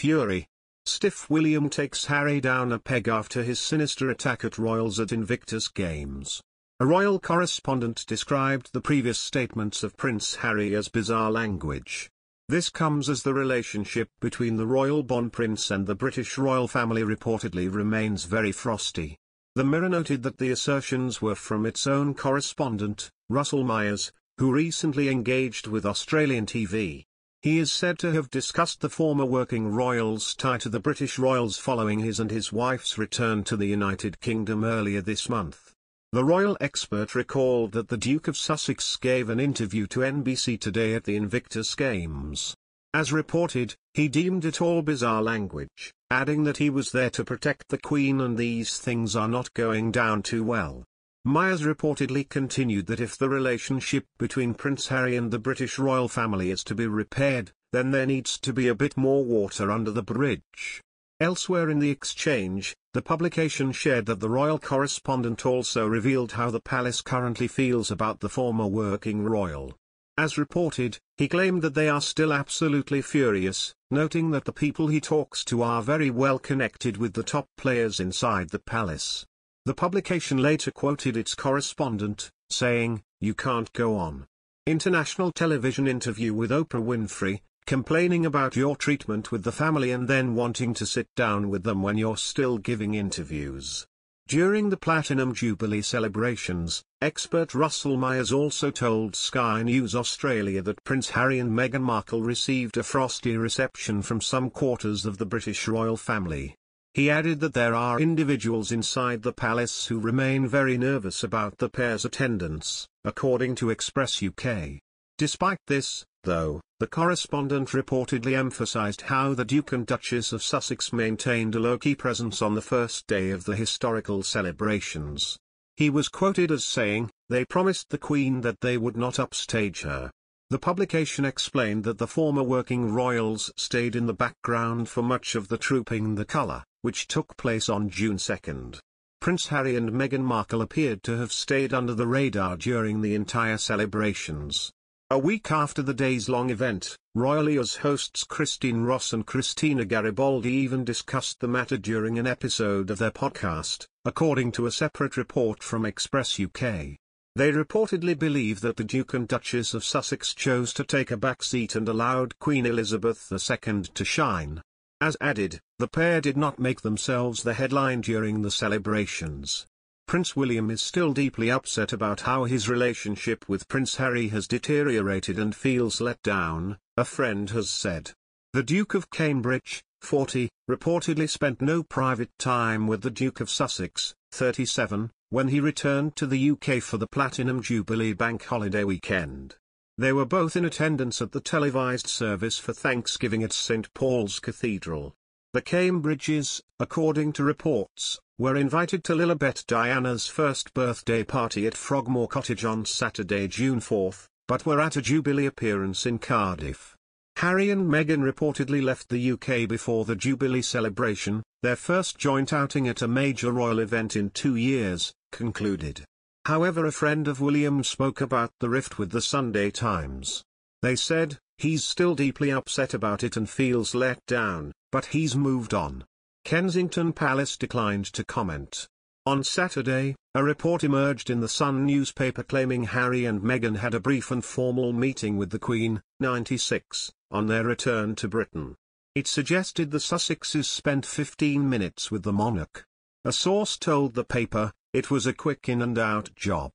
fury. Stiff William takes Harry down a peg after his sinister attack at royals at Invictus Games. A royal correspondent described the previous statements of Prince Harry as bizarre language. This comes as the relationship between the royal Bon Prince and the British royal family reportedly remains very frosty. The Mirror noted that the assertions were from its own correspondent, Russel Myers, who recently engaged with Australian TV. He is said to have discussed the former working royal's tie to the British royals following his and his wife's return to the United Kingdom earlier this month. The royal expert recalled that the Duke of Sussex gave an interview to NBC Today at the Invictus Games. As reported, he deemed it all bizarre language, adding that he was there to protect the Queen and these things are not going down too well. Myers reportedly continued that if the relationship between Prince Harry and the British royal family is to be repaired, then there needs to be a bit more water under the bridge. Elsewhere in the exchange, the publication shared that the royal correspondent also revealed how the palace currently feels about the former working royal. As reported, he claimed that they are still absolutely furious, noting that the people he talks to are very well connected with the top players inside the palace. The publication later quoted its correspondent, saying, "You can't go on international television interview with Oprah Winfrey, complaining about your treatment with the family and then wanting to sit down with them when you're still giving interviews." During the Platinum Jubilee celebrations, expert Russel Myers also told Sky News Australia that Prince Harry and Meghan Markle received a frosty reception from some quarters of the British royal family. He added that there are individuals inside the palace who remain very nervous about the pair's attendance, according to Express UK. Despite this, though, the correspondent reportedly emphasised how the Duke and Duchess of Sussex maintained a low-key presence on the first day of the historical celebrations. He was quoted as saying, "They promised the Queen that they would not upstage her." The publication explained that the former working royals stayed in the background for much of the Trooping the Colour, which took place on June 2. Prince Harry and Meghan Markle appeared to have stayed under the radar during the entire celebrations. A week after the days-long event, Royal Ears hosts Christine Ross and Christina Garibaldi even discussed the matter during an episode of their podcast, according to a separate report from Express UK. They reportedly believe that the Duke and Duchess of Sussex chose to take a back seat and allowed Queen Elizabeth II to shine. As added, the pair did not make themselves the headline during the celebrations. Prince William is still deeply upset about how his relationship with Prince Harry has deteriorated and feels let down, a friend has said. The Duke of Cambridge, 40, reportedly spent no private time with the Duke of Sussex, 37, when he returned to the UK for the Platinum Jubilee bank holiday weekend. They were both in attendance at the televised service for Thanksgiving at St Paul's Cathedral. The Cambridges, according to reports, were invited to Lilibet Diana's first birthday party at Frogmore Cottage on Saturday, June 4, but were at a Jubilee appearance in Cardiff. Harry and Meghan reportedly left the UK before the Jubilee celebration, their first joint outing at a major royal event in 2 years, concluded. However, a friend of William spoke about the rift with the Sunday Times. They said, "He's still deeply upset about it and feels let down, but he's moved on." Kensington Palace declined to comment. On Saturday, a report emerged in the Sun newspaper claiming Harry and Meghan had a brief and formal meeting with the Queen, 96, on their return to Britain. It suggested the Sussexes spent 15 minutes with the monarch. A source told the paper, "It was a quick in and out job.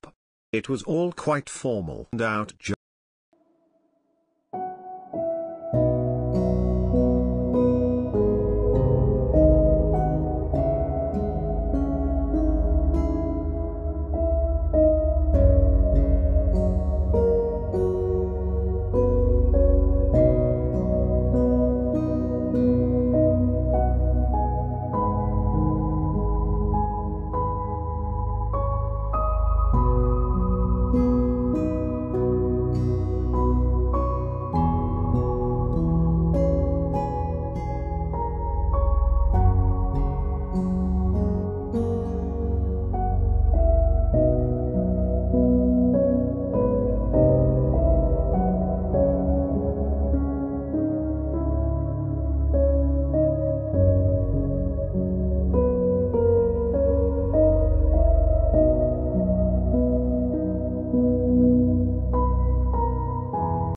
It was all quite formal and out job."